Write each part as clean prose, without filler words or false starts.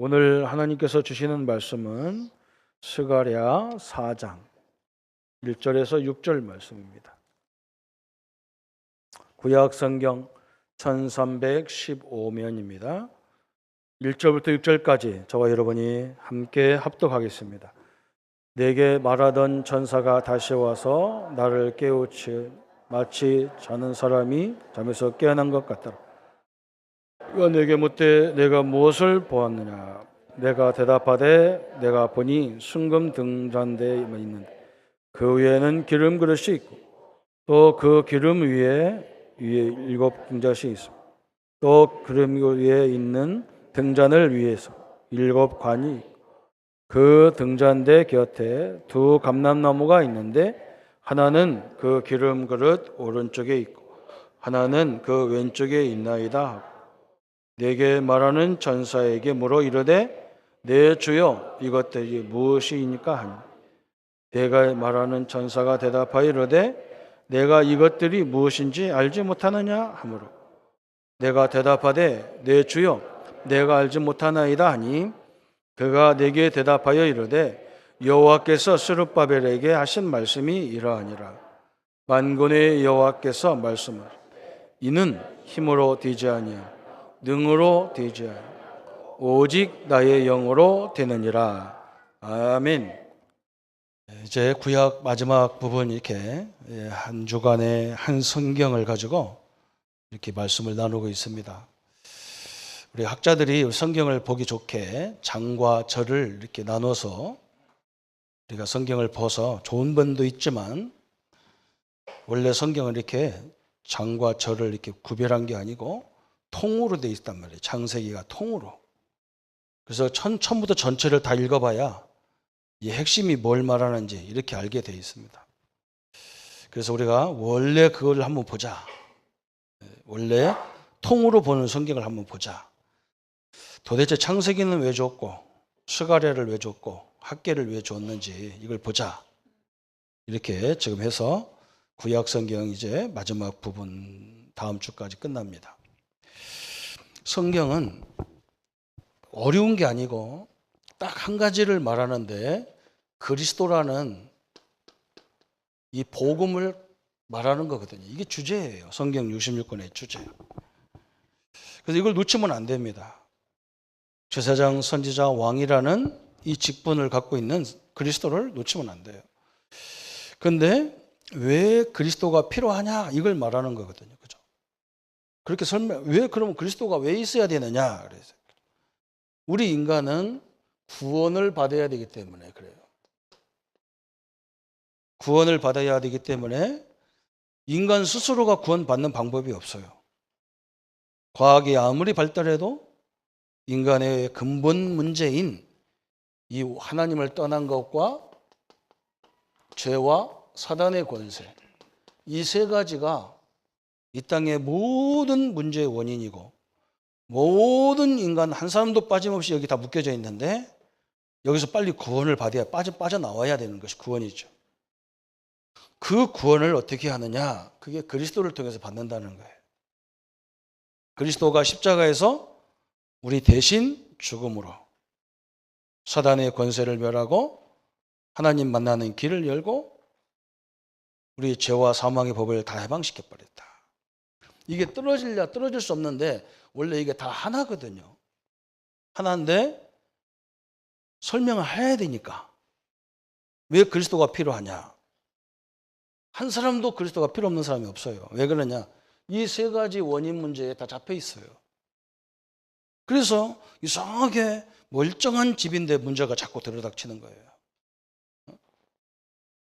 오늘 하나님께서 주시는 말씀은 스가랴 4장 1절에서 6절 말씀입니다. 구약 성경 1315면입니다. 1절부터 6절까지 저와 여러분이 함께 합독하겠습니다. 내게 말하던 전사가 다시 와서 나를 깨우치 마치 자는 사람이 잠에서 깨어난 것 같더라. 이가 내게 묻되 내가 무엇을 보았느냐? 내가 대답하되 내가 보니 순금 등잔대에 있는데 그 위에는 기름 그릇이 있고 또 그 기름 위에 7 등잔이 있습니다. 또 기름 위에 있는 등잔을 위에서 7 관이 있고 그 등잔대 곁에 2 감람나무가 있는데 하나는 그 기름 그릇 오른쪽에 있고 하나는 그 왼쪽에 있나이다 하고 내게 말하는 전사에게 물어 이르되 내 주여 이것들이 무엇이니까 하니 내가 말하는 전사가 대답하여 이르되 내가 이것들이 무엇인지 알지 못하느냐 하므로 내가 대답하되 내 주여 내가 알지 못하나이다 하니 그가 내게 대답하여 이르되 여호와께서 스룹바벨에게 하신 말씀이 이러하니라. 만군의 여호와께서 말씀하시되 이는 힘으로 되지 아니하고 능으로 되지 아니하고 오직 나의 영으로 되느니라. 아멘. 이제 구약 마지막 부분 이렇게 한 주간의 한 성경을 가지고 이렇게 말씀을 나누고 있습니다. 우리 학자들이 성경을 보기 좋게 장과 절을 이렇게 나눠서 우리가 성경을 봐서 좋은 면도 있지만 원래 성경은 이렇게 장과 절을 이렇게 구별한 게 아니고 통으로 되어 있단 말이에요. 창세기가 통으로. 그래서 처음부터 전체를 다 읽어봐야 이 핵심이 뭘 말하는지 이렇게 알게 되어 있습니다. 그래서 우리가 원래 그걸 한번 보자. 원래 통으로 보는 성경을 한번 보자. 도대체 창세기는 왜 줬고 스가랴를 왜 줬고 학개를 왜 줬는지 이걸 보자. 이렇게 지금 해서 구약 성경 이제 마지막 부분 다음 주까지 끝납니다. 성경은 어려운 게 아니고 딱 한 가지를 말하는데 그리스도라는 이 복음을 말하는 거거든요. 이게 주제예요. 성경 66권의 주제. 그래서 이걸 놓치면 안 됩니다. 제사장, 선지자, 왕이라는 이 직분을 갖고 있는 그리스도를 놓치면 안 돼요. 그런데 왜 그리스도가 필요하냐 이걸 말하는 거거든요. 그죠? 그렇게 왜 그러면 그리스도가 왜 있어야 되느냐? 그래서 우리 인간은 구원을 받아야 되기 때문에 그래요. 구원을 받아야 되기 때문에 인간 스스로가 구원받는 방법이 없어요. 과학이 아무리 발달해도 인간의 근본 문제인 이 하나님을 떠난 것과 죄와 사단의 권세 이 세 가지가 이 땅의 모든 문제의 원인이고 모든 인간 한 사람도 빠짐없이 여기 다 묶여져 있는데 여기서 빨리 구원을 받아야 빠져나와야 되는 것이 구원이죠. 그 구원을 어떻게 하느냐? 그게 그리스도를 통해서 받는다는 거예요. 그리스도가 십자가에서 우리 대신 죽음으로 사단의 권세를 멸하고 하나님 만나는 길을 열고 우리 죄와 사망의 법을 다 해방시켜 버렸다. 이게 떨어질 수 없는데 원래 이게 다 하나거든요. 하나인데 설명을 해야 되니까. 왜 그리스도가 필요하냐? 한 사람도 그리스도가 필요 없는 사람이 없어요. 왜 그러냐? 이 세 가지 원인 문제에 다 잡혀 있어요. 그래서 이상하게 멀쩡한 집인데 문제가 자꾸 들이닥치는 거예요.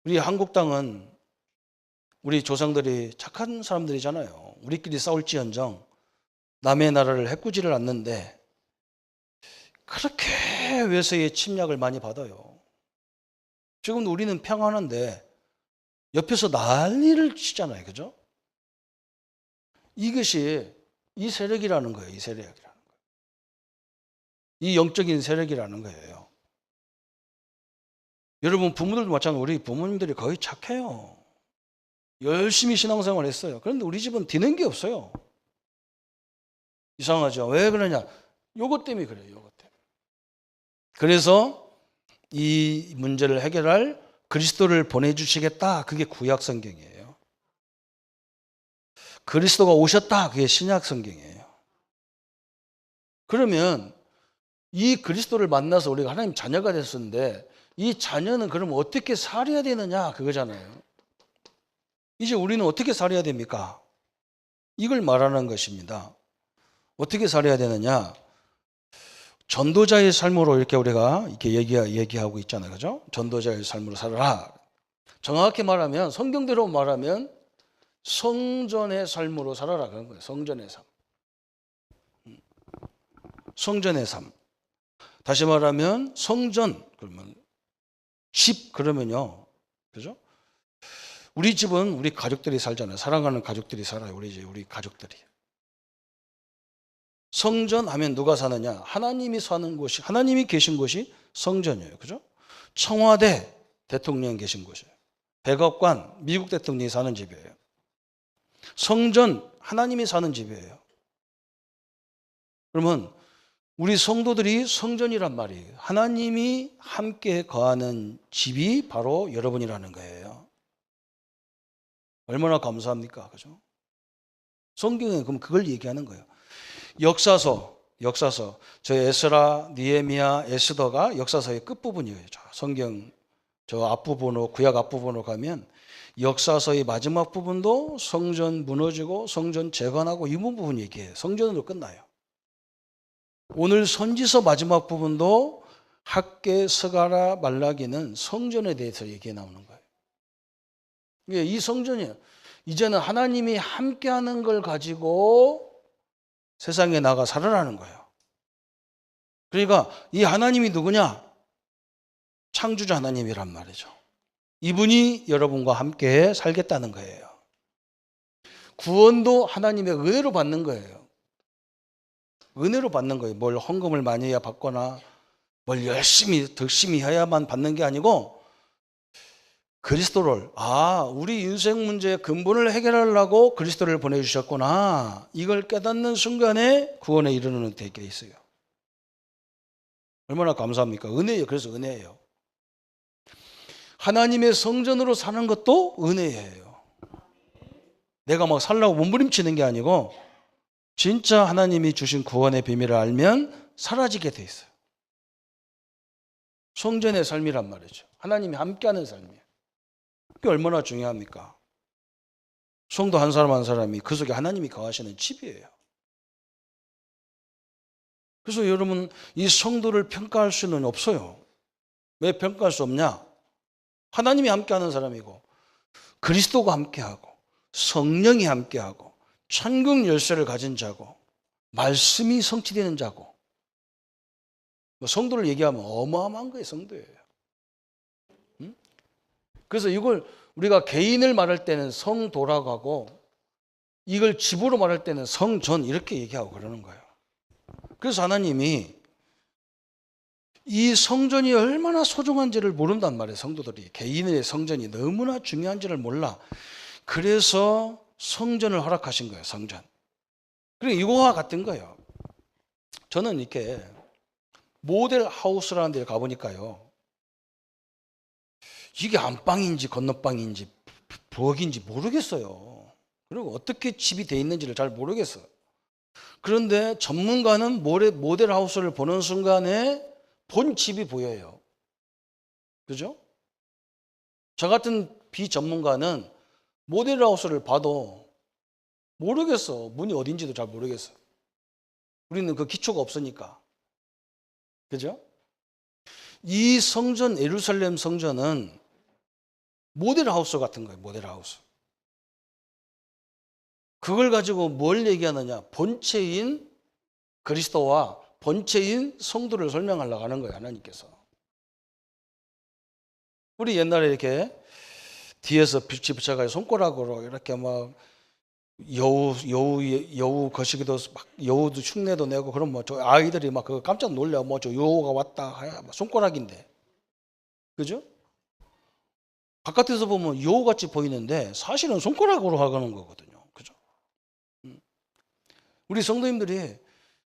우리 한국 땅은 우리 조상들이 착한 사람들이잖아요. 우리끼리 싸울지언정 남의 나라를 해꾸지를 않는데 그렇게 외세의 침략을 많이 받아요. 지금 우리는 평안한데 옆에서 난리를 치잖아요. 그죠? 이것이 이 세력이라는 거예요. 이 세력이라는 거예요. 이 영적인 세력이라는 거예요. 여러분 부모들도 마찬가지로 우리 부모님들이 거의 착해요. 열심히 신앙생활을 했어요. 그런데 우리 집은 되는 게 없어요. 이상하죠? 왜 그러냐? 요것 때문에 그래요. 요것 때문에. 그래서 이 문제를 해결할 그리스도를 보내주시겠다. 그게 구약 성경이에요. 그리스도가 오셨다. 그게 신약 성경이에요. 그러면 이 그리스도를 만나서 우리가 하나님 자녀가 됐었는데 이 자녀는 그럼 어떻게 살아야 되느냐 그거잖아요. 이제 우리는 어떻게 살아야 됩니까? 이걸 말하는 것입니다. 어떻게 살아야 되느냐? 전도자의 삶으로 이렇게 우리가 이렇게 얘기하고 있잖아요. 그죠? 전도자의 삶으로 살아라. 정확히 말하면, 성경대로 말하면 성전의 삶으로 살아라. 그런 거예요. 성전의 삶. 성전의 삶. 다시 말하면 성전, 그러면 집, 그러면요. 그죠? 우리 집은 우리 가족들이 살잖아요. 사랑하는 가족들이 살아요. 우리 가족들이. 성전 하면 누가 사느냐? 하나님이 사는 곳이, 하나님이 계신 곳이 성전이에요. 그죠? 청와대, 대통령 계신 곳이에요. 백악관, 미국 대통령이 사는 집이에요. 성전, 하나님이 사는 집이에요. 그러면 우리 성도들이 성전이란 말이에요. 하나님이 함께 거하는 집이 바로 여러분이라는 거예요. 얼마나 감사합니까? 그죠? 성경에 그럼 그걸 얘기하는 거예요. 역사서. 저 에스라, 니에미야, 에스더가 역사서의 끝부분이에요. 성경 저 앞부분으로, 구약 앞부분으로 가면 역사서의 마지막 부분도 성전 무너지고 성전 재건하고 이 부분 얘기해요. 성전으로 끝나요. 오늘 선지서 마지막 부분도 학개, 스가랴, 말라기는 성전에 대해서 얘기해 나오는 거예요. 이 성전이에요. 이제는 하나님이 함께하는 걸 가지고 세상에 나가 살아라는 거예요. 그러니까 이 하나님이 누구냐? 창조자 하나님이란 말이죠. 이분이 여러분과 함께 살겠다는 거예요. 구원도 하나님의 은혜로 받는 거예요. 은혜로 받는 거예요. 뭘 헌금을 많이 해야 받거나 뭘 덕심히 해야만 받는 게 아니고 그리스도를, 우리 인생 문제의 근본을 해결하려고 그리스도를 보내주셨구나. 이걸 깨닫는 순간에 구원에 이르는 데 있어요. 얼마나 감사합니까? 은혜예요. 그래서 은혜예요. 하나님의 성전으로 사는 것도 은혜예요. 내가 막 살라고 몸부림치는 게 아니고 진짜 하나님이 주신 구원의 비밀을 알면 사라지게 돼 있어요. 성전의 삶이란 말이죠. 하나님이 함께하는 삶이에요. 그게 얼마나 중요합니까? 성도 한 사람 한 사람이 그 속에 하나님이 거하시는 집이에요. 그래서 여러분 이 성도를 평가할 수는 없어요. 왜 평가할 수 없냐? 하나님이 함께하는 사람이고 그리스도가 함께하고 성령이 함께하고 천국 열쇠를 가진 자고 말씀이 성취되는 자고 성도를 얘기하면 어마어마한 거예요. 성도예요. 그래서 이걸 우리가 개인을 말할 때는 성도라고 하고 이걸 집으로 말할 때는 성전 이렇게 얘기하고 그러는 거예요. 그래서 하나님이 이 성전이 얼마나 소중한지를 모른단 말이에요. 성도들이 개인의 성전이 너무나 중요한지를 몰라. 그래서 성전을 허락하신 거예요. 성전. 그리고 이거와 같은 거예요. 저는 이렇게 모델 하우스라는 데 가보니까요. 이게 안방인지 건너방인지 부엌인지 모르겠어요. 그리고 어떻게 집이 돼 있는지를 잘 모르겠어요. 그런데 전문가는 모델 하우스를 보는 순간에 본 집이 보여요. 그죠? 저 같은 비전문가는 모델 하우스를 봐도 모르겠어. 문이 어딘지도 잘 모르겠어. 우리는 그 기초가 없으니까. 그죠? 이 성전, 예루살렘 성전은 모델 하우스 같은 거예요. 모델 하우스. 그걸 가지고 뭘 얘기하느냐? 본체인 그리스도와 본체인 성도를 설명하려고 하는 거예요. 하나님께서. 우리 옛날에 이렇게 뒤에서 빛이 붙여가지고 손가락으로 이렇게 막 여우 거시기도 막 여우도 흉내도 내고 그럼 뭐 저 아이들이 막 그거 깜짝 놀려. 뭐 저 여우가 왔다. 손가락인데. 그죠? 바깥에서 보면 여우같이 보이는데 사실은 손가락으로 하는 거거든요. 그죠? 우리 성도님들이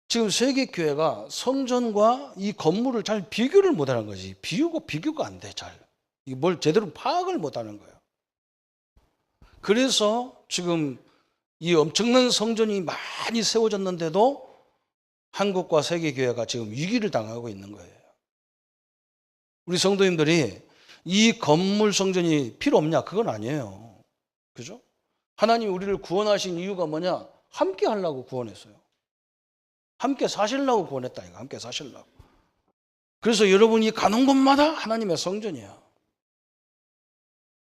지금 세계교회가 성전과 이 건물을 잘 비교를 못하는 거지. 비교가 안 돼, 잘. 뭘 제대로 파악을 못하는 거예요. 그래서 지금 이 엄청난 성전이 많이 세워졌는데도 한국과 세계교회가 지금 위기를 당하고 있는 거예요. 우리 성도님들이 이 건물 성전이 필요 없냐? 그건 아니에요. 그죠? 하나님이 우리를 구원하신 이유가 뭐냐? 함께 하려고 구원했어요. 함께 사시려고 구원했다. 이거 함께 사시려고. 그래서 여러분이 가는 곳마다 하나님의 성전이야.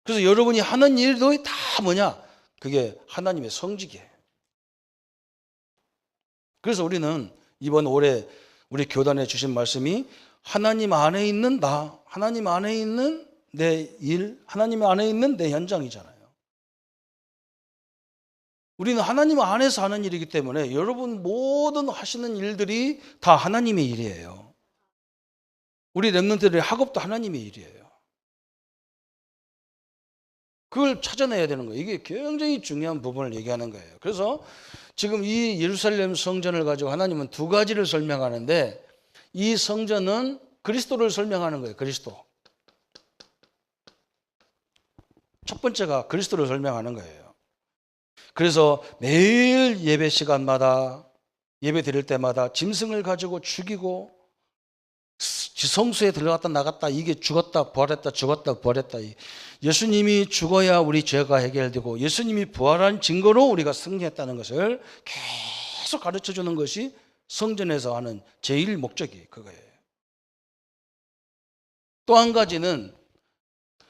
그래서 여러분이 하는 일도 다 뭐냐? 그게 하나님의 성직이에요. 그래서 우리는 이번 올해 우리 교단에 주신 말씀이 하나님 안에 있는 나, 하나님 안에 있는 내 일, 하나님 안에 있는 내 현장이잖아요. 우리는 하나님 안에서 하는 일이기 때문에 여러분 모든 하시는 일들이 다 하나님의 일이에요. 우리 렘넌트들의 학업도 하나님의 일이에요. 그걸 찾아내야 되는 거예요. 이게 굉장히 중요한 부분을 얘기하는 거예요. 그래서 지금 이 예루살렘 성전을 가지고 하나님은 두 가지를 설명하는데 이 성전은 그리스도를 설명하는 거예요. 그리스도. 첫 번째가 그리스도를 설명하는 거예요. 그래서 매일 예배 시간마다 예배 드릴 때마다 짐승을 가지고 죽이고 성수에 들어갔다 나갔다 이게 죽었다 부활했다 죽었다 부활했다 예수님이 죽어야 우리 죄가 해결되고 예수님이 부활한 증거로 우리가 승리했다는 것을 계속 가르쳐 주는 것이 성전에서 하는 제일 목적이 그거예요. 또 한 가지는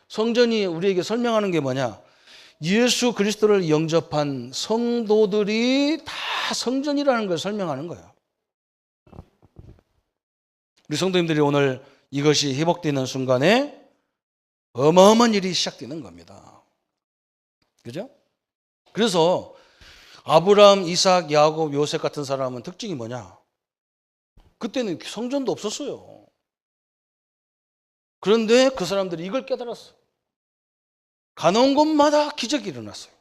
성전이 우리에게 설명하는 게 뭐냐? 예수 그리스도를 영접한 성도들이 다 성전이라는 걸 설명하는 거예요. 우리 성도님들이 오늘 이것이 회복되는 순간에 어마어마한 일이 시작되는 겁니다. 그죠? 그래서 아브라함, 이삭, 야곱, 요셉 같은 사람은 특징이 뭐냐? 그때는 성전도 없었어요. 그런데 그 사람들이 이걸 깨달았어. 가는 곳마다 기적이 일어났어요.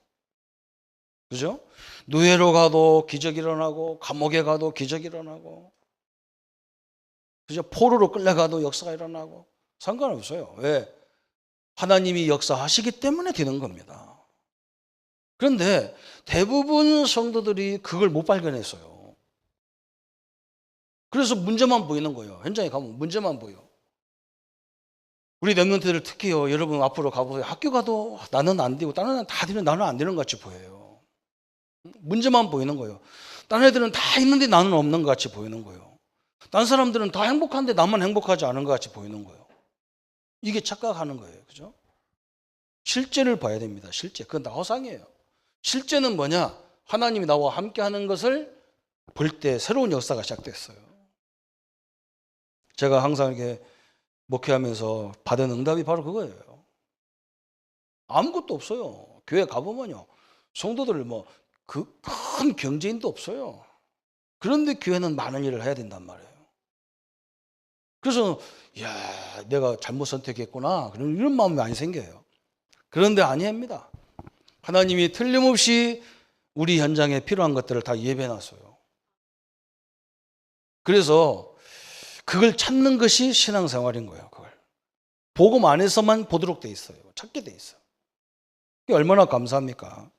그죠? 노예로 가도 기적이 일어나고 감옥에 가도 기적이 일어나고 그죠? 포로로 끌려가도 역사가 일어나고 상관없어요. 왜? 하나님이 역사하시기 때문에 되는 겁니다. 그런데 대부분 성도들이 그걸 못 발견했어요. 그래서 문제만 보이는 거예요. 현장에 가면 문제만 보여. 우리 렘넌트들 특히요. 여러분 앞으로 가보세요. 학교 가도 나는 안 되고 다른 애는 다 되는 나는 안 되는 것 같이 보여요. 문제만 보이는 거예요. 다른 애들은 다 있는데 나는 없는 것 같이 보이는 거예요. 다른 사람들은 다 행복한데 나만 행복하지 않은 것 같이 보이는 거예요. 이게 착각하는 거예요. 그죠? 실제를 봐야 됩니다. 실제. 그건 다 허상이에요. 실제는 뭐냐? 하나님이 나와 함께 하는 것을 볼 때 새로운 역사가 시작됐어요. 제가 항상 이렇게 목회하면서 받은 응답이 바로 그거예요. 아무것도 없어요. 교회 가보면요. 성도들 큰 경제인도 없어요. 그런데 교회는 많은 일을 해야 된단 말이에요. 그래서 야, 내가 잘못 선택했구나. 이런 마음이 많이 생겨요. 그런데 아닙니다. 하나님이 틀림없이 우리 현장에 필요한 것들을 다 예배해놨어요. 그래서 그걸 찾는 것이 신앙생활인 거예요. 그걸 복음 안에서만 보도록 돼 있어요. 찾게 돼 있어요. 이게 얼마나 감사합니까?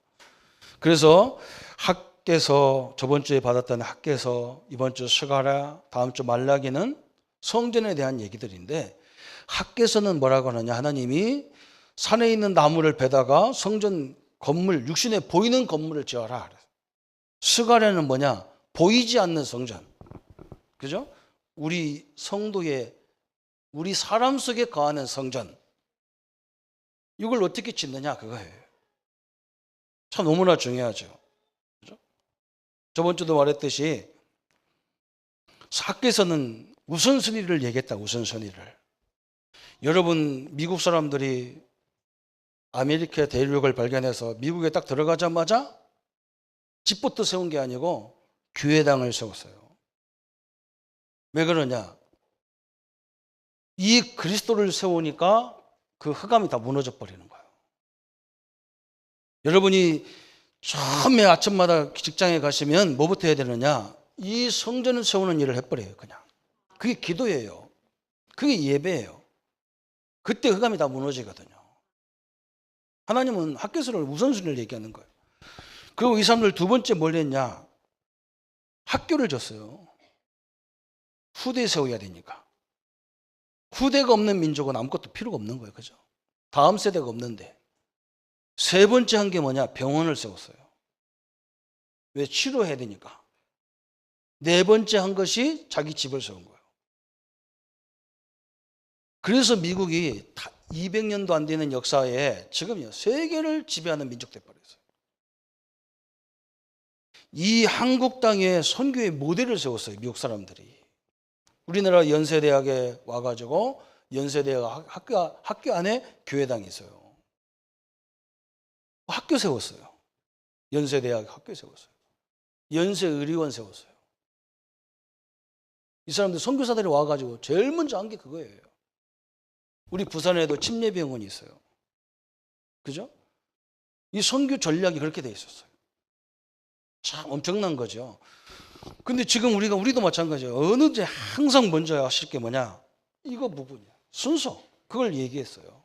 그래서 학개서 저번 주에 받았던 학개서 이번 주 스가랴 다음 주 말라기는 성전에 대한 얘기들인데 학개서는 뭐라고 하느냐? 하나님이 산에 있는 나무를 베다가 성전 건물 육신에 보이는 건물을 지어라. 스가랴는 뭐냐? 보이지 않는 성전. 그죠? 우리 성도의 우리 사람 속에 거하는 성전. 이걸 어떻게 짓느냐 그거예요. 참 너무나 중요하죠. 그죠? 저번 주도 말했듯이 학개서는 우선순위를 얘기했다. 우선순위를. 여러분 미국 사람들이 아메리카 대륙을 발견해서 미국에 딱 들어가자마자 집부터 세운 게 아니고 교회당을 세웠어요. 왜 그러냐? 이 그리스도를 세우니까 그 흑암이 다 무너져 버리는 거예요. 여러분이 처음에 아침마다 직장에 가시면 뭐부터 해야 되느냐? 이 성전을 세우는 일을 해버려요. 그냥. 그게 기도예요. 그게 예배예요. 그때 흑암이 다 무너지거든요. 하나님은 학교에서를 우선순위를 얘기하는 거예요. 그리고 이 사람들 두 번째 뭘 했냐? 학교를 줬어요. 후대 세워야 되니까. 후대가 없는 민족은 아무것도 필요가 없는 거예요. 그죠? 다음 세대가 없는데. 세 번째 한 게 뭐냐? 병원을 세웠어요. 왜? 치료해야 되니까. 네 번째 한 것이 자기 집을 세운 거예요. 그래서 미국이 200년도 안 되는 역사에 지금요 세계를 지배하는 민족 돼버렸어요. 이 한국 땅에 선교의 모델을 세웠어요. 미국 사람들이. 우리나라 연세대학에 와가지고 연세대학 학교 안에 교회당이 있어요. 학교 세웠어요. 연세대학 학교 세웠어요. 연세의료원 세웠어요. 이 사람들 선교사들이 와가지고 제일 먼저 한 게 그거예요. 우리 부산에도 침례병원이 있어요. 그죠? 이 선교 전략이 그렇게 돼 있었어요. 참 엄청난 거죠. 근데 지금 우리도 마찬가지예요. 어느 때 항상 먼저 하실 게 뭐냐? 이거 부분이야. 순서. 그걸 얘기했어요.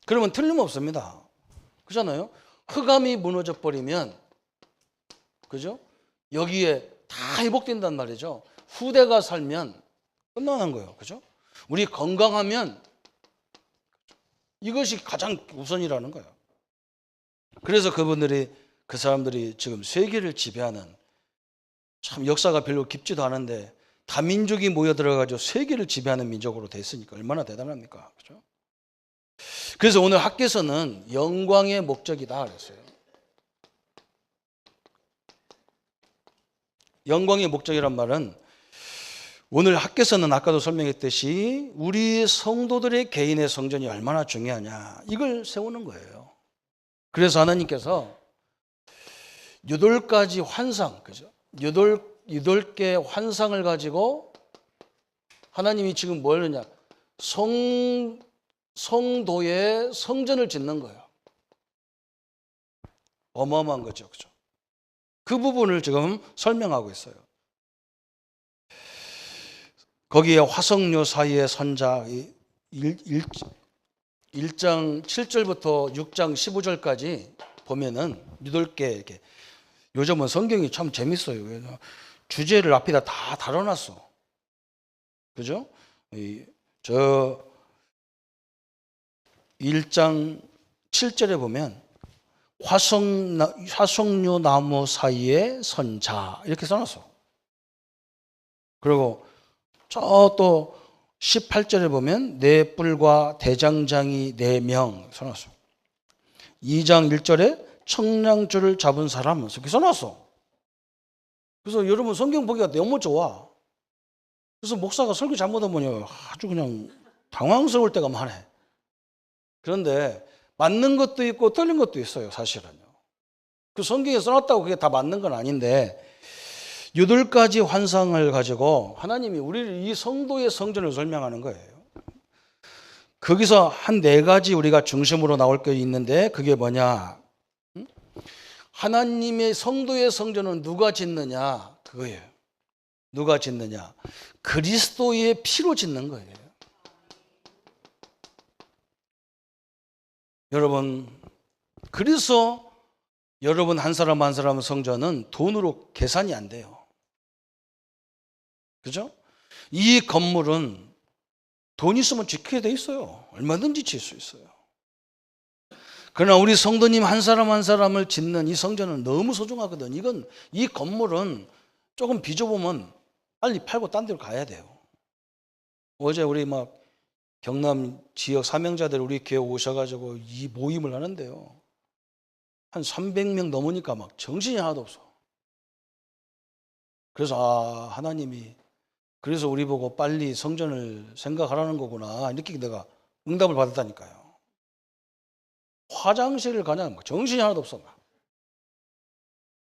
그러면 틀림없습니다. 그렇잖아요? 흑암이 무너져 버리면, 그죠? 여기에 다 회복된단 말이죠. 후대가 살면 끝나는 거예요. 그죠? 우리 건강하면 이것이 가장 우선이라는 거예요. 그래서 그 사람들이 지금 세계를 지배하는, 참 역사가 별로 깊지도 않은데 다민족이 모여들어가지고 세계를 지배하는 민족으로 됐으니까 얼마나 대단합니까? 그죠? 그래서 오늘 학교에서는 영광의 목적이다 그랬어요. 영광의 목적이란 말은 오늘 학교에서는 아까도 설명했듯이 우리 성도들의 개인의 성전이 얼마나 중요하냐 이걸 세우는 거예요. 그래서 하나님께서 8가지 환상, 그죠? 8개 환상을 가지고 하나님이 지금 뭘 하느냐? 성도의 성전을 짓는 거예요. 어마어마한 거죠. 그죠? 그 부분을 지금 설명하고 있어요. 거기에 화석류 사이의 선자 1장 7절부터 6장 15절까지 보면은 8개 이렇게. 요즘은 성경이 참 재밌어요. 주제를 앞에다 다 다뤄놨어. 그죠? 저 1장 7절에 보면 화석류 나무 사이에 선자 이렇게 써놨어. 그리고 저 또 18절에 보면 네 뿔과 대장장이 4명 써놨어. 2장 1절에 청량줄을 잡은 사람 이렇게 써놨어. 그래서 여러분 성경 보기가 너무 좋아. 그래서 목사가 설교 잘못하면 아주 그냥 당황스러울 때가 많아. 그런데 맞는 것도 있고 틀린 것도 있어요. 사실은요. 그 성경에 써놨다고 그게 다 맞는 건 아닌데 8가지 환상을 가지고 하나님이 우리를 이 성도의 성전을 설명하는 거예요. 거기서 한 4가지 우리가 중심으로 나올 게 있는데 그게 뭐냐? 하나님의 성도의 성전은 누가 짓느냐? 그거예요. 누가 짓느냐? 그리스도의 피로 짓는 거예요. 여러분, 그래서 여러분 한 사람 한 사람 성전은 돈으로 계산이 안 돼요. 그죠? 이 건물은 돈 있으면 지키게 돼 있어요. 얼마든지 지을 수 있어요. 그러나 우리 성도님 한 사람 한 사람을 짓는 이 성전은 너무 소중하거든. 이 건물은 조금 빚어보면 빨리 팔고 딴 데로 가야 돼요. 어제 우리 막 경남 지역 사명자들 우리 교회 오셔가지고 이 모임을 하는데요. 한 300명 넘으니까 막 정신이 하나도 없어. 그래서 하나님이 그래서 우리 보고 빨리 성전을 생각하라는 거구나 이렇게 내가 응답을 받았다니까요. 화장실을 가냐 정신이 하나도 없어.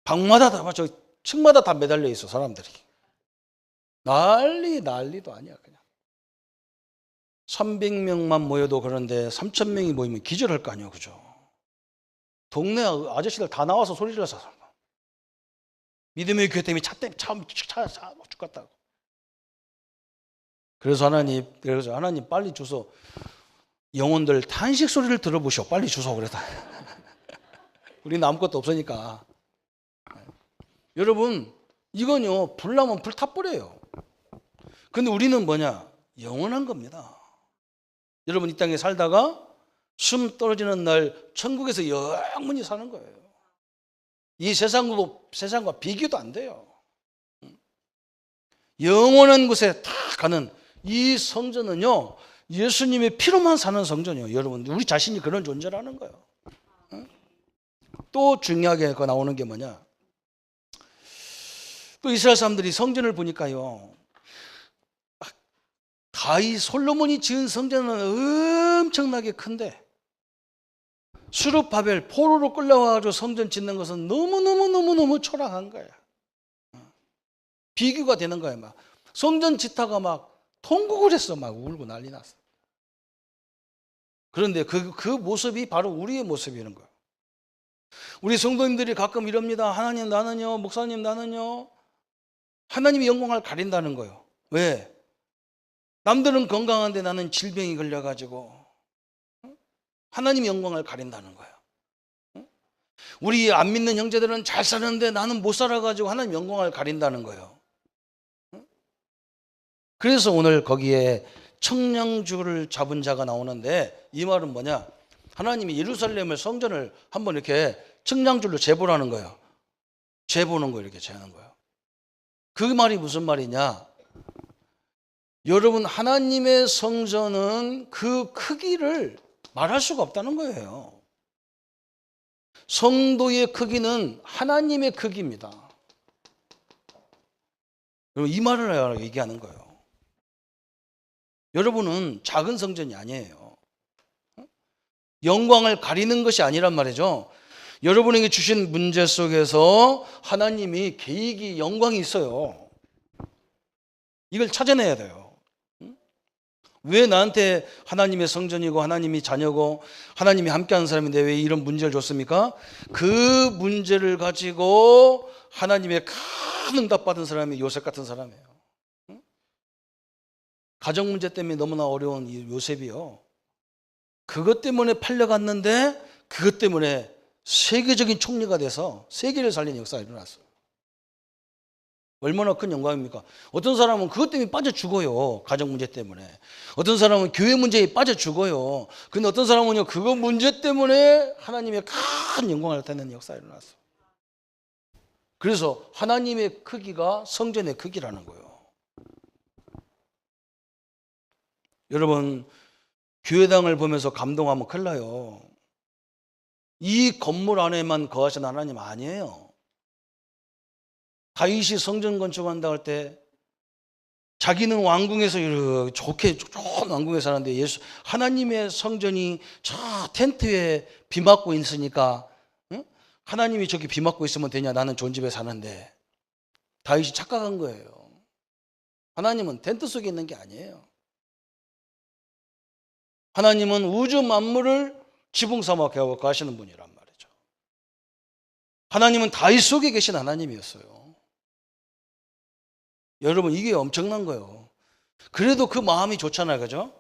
방마다 다 저 층마다 다 매달려 있어 사람들이. 난리도 아니야 그냥. 300명만 모여도 그런데 3,000명이 모이면 기절할 거 아니에요. 그죠? 동네 아저씨들 다 나와서 소리 질러서 믿음의 교회 때문에 차 때문에 죽겠다고. 그래서 하나님 빨리 주소. 영혼들 탄식 소리를 들어보시오. 빨리 주소 그랬다. 우리는 아무것도 없으니까. 여러분, 이건요, 불나면 불 타버려요. 근데 우리는 뭐냐? 영원한 겁니다. 여러분, 이 땅에 살다가 숨 떨어지는 날 천국에서 영원히 사는 거예요. 이 세상과 비교도 안 돼요. 영원한 곳에 다 가는 이 성전은요, 예수님의 피로만 사는 성전이에요. 여러분, 우리 자신이 그런 존재라는 거예요. 또 중요하게 나오는 게 뭐냐? 또 이스라엘 사람들이 성전을 보니까요, 다윗 솔로몬이 지은 성전은 엄청나게 큰데 수르바벨 포로로 끌려와가지고 성전 짓는 것은 너무 초라한 거야. 비교가 되는 거야. 막 성전 짓다가 막 통곡을 했어. 막 울고 난리 났어. 그런데 그 모습이 바로 우리의 모습이라는 거야. 우리 성도님들이 가끔 이럽니다. 하나님 나는요, 목사님 나는요, 하나님의 영광을 가린다는 거예요. 왜? 남들은 건강한데 나는 질병이 걸려가지고 하나님의 영광을 가린다는 거예요. 우리 안 믿는 형제들은 잘 사는데 나는 못 살아가지고 하나님 영광을 가린다는 거예요. 그래서 오늘 거기에 청량주를 잡은 자가 나오는데, 이 말은 뭐냐? 하나님이 예루살렘을 성전을 한번 이렇게 청량줄로 재보라는 거예요. 재보는 거예요. 이렇게 재는 거예요. 그 말이 무슨 말이냐? 여러분, 하나님의 성전은 그 크기를 말할 수가 없다는 거예요. 성도의 크기는 하나님의 크기입니다. 이 말을 얘기하는 거예요. 여러분은 작은 성전이 아니에요. 영광을 가리는 것이 아니란 말이죠. 여러분에게 주신 문제 속에서 하나님이 계획이, 영광이 있어요. 이걸 찾아내야 돼요. 왜 나한테 하나님의 성전이고 하나님이 자녀고 하나님이 함께하는 사람인데 왜 이런 문제를 줬습니까? 그 문제를 가지고 하나님의 큰 응답받은 사람이 요셉 같은 사람이에요. 가정 문제 때문에 너무나 어려운 이 요셉이요, 그것 때문에 팔려갔는데 그것 때문에 세계적인 총리가 돼서 세계를 살리는 역사가 일어났어요. 얼마나 큰 영광입니까? 어떤 사람은 그것 때문에 빠져 죽어요. 가정 문제 때문에. 어떤 사람은 교회 문제에 빠져 죽어요. 근데 어떤 사람은요, 그거 문제 때문에 하나님의 큰 영광을 나타내는 역사가 일어났어요. 그래서 하나님의 크기가 성전의 크기라는 거예요. 여러분, 교회당을 보면서 감동하면 큰일 나요. 이 건물 안에만 거하신 하나님 아니에요. 다윗이 성전 건축한다 할 때 자기는 왕궁에서 이렇게 좋은 왕궁에 사는데 하나님의 성전이 저 텐트에 비 맞고 있으니까, 응? 하나님이 저기 비 맞고 있으면 되냐? 나는 좋은 집에 사는데. 다윗이 착각한 거예요. 하나님은 텐트 속에 있는 게 아니에요. 하나님은 우주 만물을 지붕 삼아 가시는 분이란 말이죠. 하나님은 다윗 속에 계신 하나님이었어요. 여러분, 이게 엄청난 거예요. 그래도 그 마음이 좋잖아요. 그죠?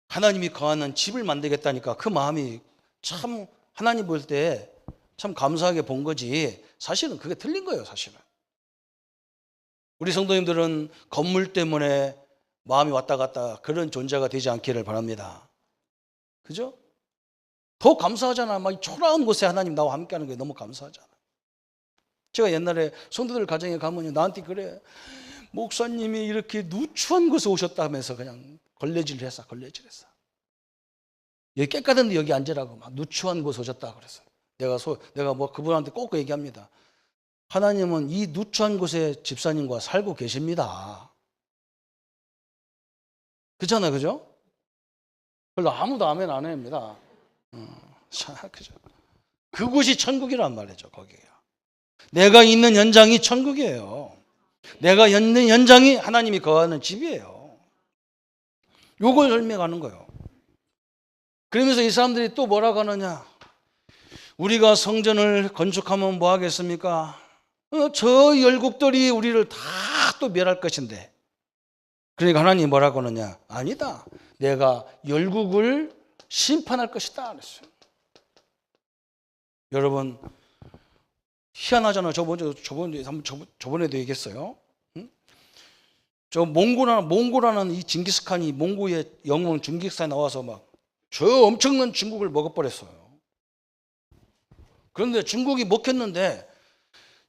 하나님이 거하는 집을 만들겠다니까 그 마음이 참 하나님 볼 때 참 감사하게 본 거지, 사실은 그게 틀린 거예요. 사실은 우리 성도님들은 건물 때문에 마음이 왔다 갔다 그런 존재가 되지 않기를 바랍니다. 그죠? 더 감사하잖아. 막 초라한 곳에 하나님 나와 함께하는 게 너무 감사하잖아. 제가 옛날에 성도들 가정에 가면 나한테 그래, 목사님이 이렇게 누추한 곳에 오셨다면서 그냥 걸레질을 했어. 여기 깨끗한데 여기 앉으라고 막 누추한 곳에 오셨다 그랬어. 내가 뭐 그분한테 꼭 얘기합니다. 하나님은 이 누추한 곳에 집사님과 살고 계십니다. 그렇잖아요. 그죠? 별로 아무도 아멘 안 합니다. 그죠? 그곳이 천국이란 말이죠. 거기가. 내가 있는 현장이 천국이에요. 내가 있는 현장이 하나님이 거하는 집이에요. 요걸 설명하는 거예요. 그러면서 이 사람들이 또 뭐라고 하느냐? 우리가 성전을 건축하면 뭐 하겠습니까? 저 열국들이 우리를 다 또 멸할 것인데. 그러니까 하나님이 뭐라고 하느냐? 아니다. 내가 열국을 심판할 것이다 그랬어요. 여러분 희한하잖아요. 저번에도 얘기했어요. 응? 저 몽고라는 이 징기스칸이 몽고의 영웅 징기스칸이 나와서 막 저 엄청난 중국을 먹어버렸어요. 그런데 중국이 먹혔는데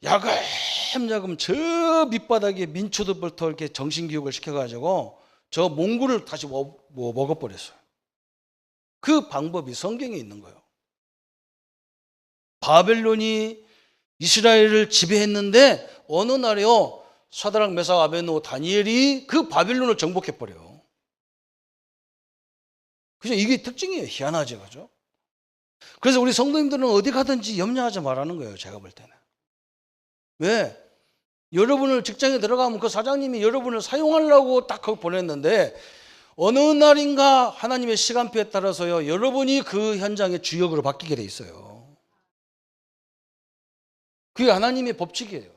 야금야금 저 밑바닥에 민초들부터 이렇게 정신교육을 시켜가지고 저 몽고를 다시 먹어버렸어요. 그 방법이 성경에 있는 거예요. 바벨론이 이스라엘을 지배했는데 어느 날에요 사드락 메삭 아벤노 다니엘이 그 바벨론을 정복해버려요. 그죠? 이게 특징이에요. 희한하죠, 그죠? 그래서 우리 성도님들은 어디 가든지 염려하지 말라는 거예요. 제가 볼 때는. 왜? 여러분을 직장에 들어가면 그 사장님이 여러분을 사용하려고 딱 거기 보냈는데 어느 날인가 하나님의 시간표에 따라서요 여러분이 그 현장의 주역으로 바뀌게 돼 있어요. 그게 하나님의 법칙이에요.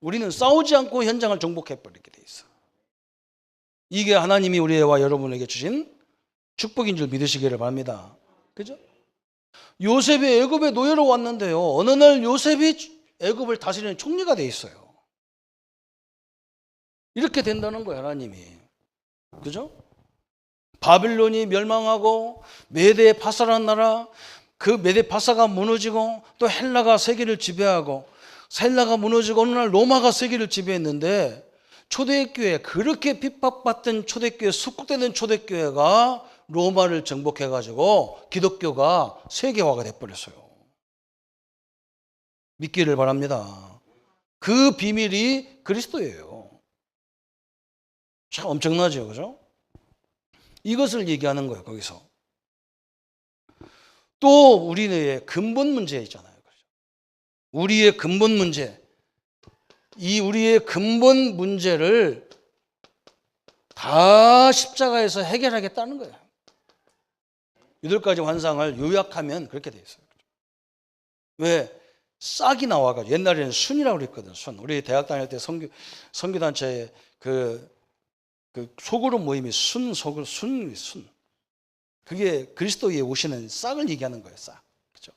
우리는 싸우지 않고 현장을 정복해버리게 돼 있어. 이게 하나님이 우리와 여러분에게 주신 축복인 줄 믿으시기를 바랍니다. 그죠? 요셉이 애굽에 노예로 왔는데요 어느 날 요셉이 애굽을 다스리는 총리가 돼 있어요. 이렇게 된다는 거예요, 하나님이. 그죠? 바빌론이 멸망하고 메데 파사라는 나라, 그 메데 파사가 무너지고 또 헬라가 세계를 지배하고 헬라가 무너지고 어느 날 로마가 세계를 지배했는데 초대교회, 그렇게 핍박받던 초대교회, 숙국되는 초대교회가 로마를 정복해가지고 기독교가 세계화가 돼버렸어요. 믿기를 바랍니다. 그 비밀이 그리스도예요. 참 엄청나죠, 그죠? 이것을 얘기하는 거예요, 거기서. 또 우리의 근본 문제 있잖아요. 우리의 근본 문제. 이 우리의 근본 문제를 다 십자가에서 해결하겠다는 거예요. 8가지 환상을 요약하면 그렇게 돼 있어요. 왜? 싹이 나와가지고 옛날에는 순이라고 그랬거든. 순. 우리 대학 다닐 때 선교단체에 그 소그룹 모임이 순. 그게 그리스도에 오시는 싹을 얘기하는 거예요. 싹. 그렇죠?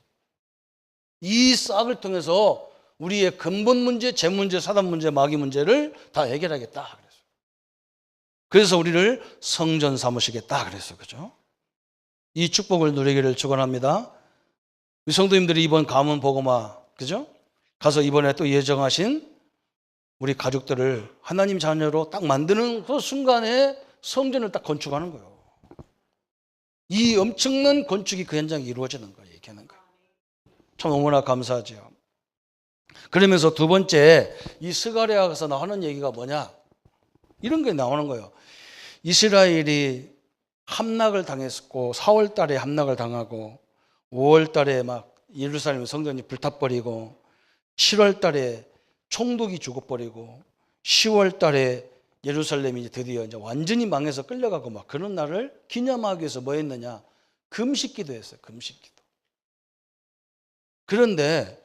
이 싹을 통해서 우리의 근본 문제, 재 문제, 사단 문제, 마귀 문제를 다 해결하겠다 그랬어요. 그래서 우리를 성전 삼으시겠다 그랬어요. 그죠? 이 축복을 누리기를 축원합니다. 우리 성도님들이 이번 가문 복음화, 그죠? 가서 이번에 또 예정하신 우리 가족들을 하나님 자녀로 딱 만드는 그 순간에 성전을 딱 건축하는 거예요. 이 엄청난 건축이 그 현장에 이루어지는 거예요. 얘기하는 거예요. 참 너무나 감사하죠. 그러면서 두 번째, 이 스가랴에서 나오는 얘기가 뭐냐? 이런 게 나오는 거예요. 이스라엘이 함락을 당했고 4월 달에 함락을 당하고 5월 달에 막 예루살렘 성전이 불타버리고 7월 달에 총독이 죽어버리고 10월 달에 예루살렘이 드디어 이제 완전히 망해서 끌려가고 막 그런 날을 기념하기 위해서 뭐 했느냐? 금식기도 했어요. 금식기도. 그런데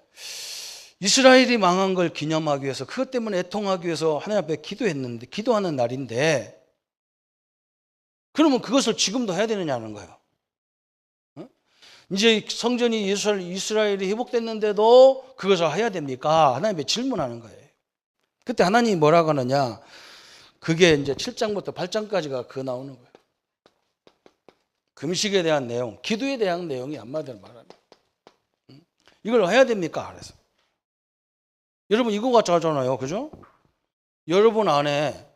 이스라엘이 망한 걸 기념하기 위해서 그것 때문에 애통하기 위해서 하나님 앞에 기도했는데 기도하는 날인데 그러면 그것을 지금도 해야 되느냐는 거예요. 이제 성전이 이스라엘이 회복됐는데도 그것을 해야 됩니까? 하나님께 질문하는 거예요. 그때 하나님이 뭐라고 하느냐? 그게 이제 7장부터 8장까지가 그 나오는 거예요. 금식에 대한 내용, 기도에 대한 내용이 한마디로 말하면 이걸 해야 됩니까? 그래서 여러분 이거 같잖아요, 그죠? 여러분 안에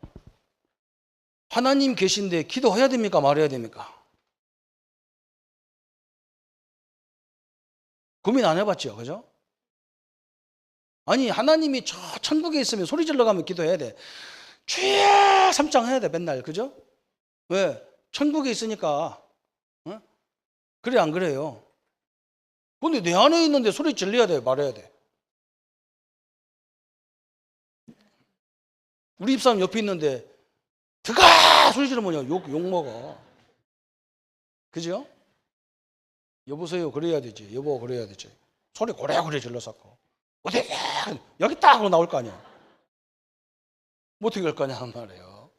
하나님 계신데 기도해야 됩니까? 말해야 됩니까? 고민 안 해봤죠, 그죠? 아니 하나님이 저 천국에 있으면 소리 질러가면 기도해야 돼. 주여 3장 해야 돼 맨날, 그죠? 왜? 천국에 있으니까. 어? 그래 안 그래요? 근데 내 안에 있는데 소리 질러야 돼, 말해야 돼. 우리 집사람 옆에 있는데 드가 소리 지르면 욕 먹어. 그죠? 여보세요 그래야 되지. 여보 그래야 되지. 소리 고래고래 질러서 어디 여기 딱 하고 나올 거 아니야. 어떻게 할 거냐 한 말이에요.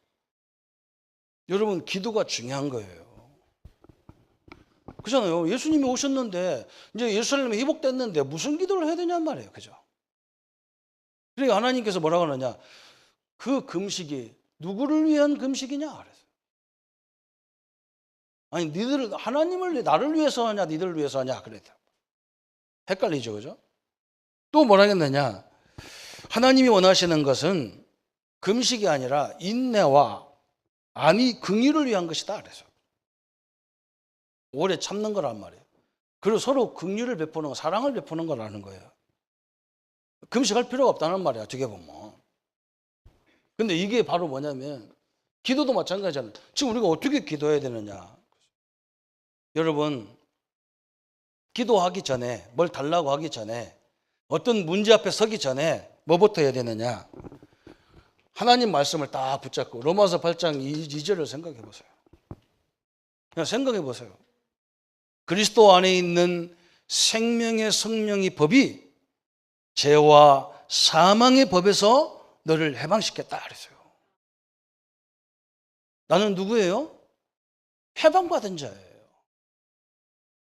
여러분, 기도가 중요한 거예요. 그잖아요. 예수님이 오셨는데 이제 예루살렘이 회복됐는데 무슨 기도를 해야 되냔 말이에요. 그죠? 그러니까 하나님께서 뭐라고 하느냐? 그 금식이 누구를 위한 금식이냐 그랬어요. 아니, 니들 하나님을 나를 위해서 하냐, 니들을 위해서 하냐 그랬다. 헷갈리죠, 그죠? 또 뭐라 했느냐? 하나님이 원하시는 것은 금식이 아니라 인내와 안위, 긍휼을 위한 것이다 그래서 오래 참는 거란 말이에요. 그리고 서로 긍휼을 베푸는 거, 사랑을 베푸는 거라는 거예요. 금식할 필요가 없다는 말이야, 어떻게 보면. 근데 이게 바로 뭐냐면 기도도 마찬가지잖아요. 지금 우리가 어떻게 기도해야 되느냐? 여러분, 기도하기 전에, 뭘 달라고 하기 전에, 어떤 문제 앞에 서기 전에 뭐부터 해야 되느냐? 하나님 말씀을 딱 붙잡고 로마서 8장 2절을 생각해 보세요. 그냥 생각해 보세요. 그리스도 안에 있는 생명의 성령의 법이 죄와 사망의 법에서 너를 해방시켰다 그랬어요. 나는 누구예요? 해방받은 자예요.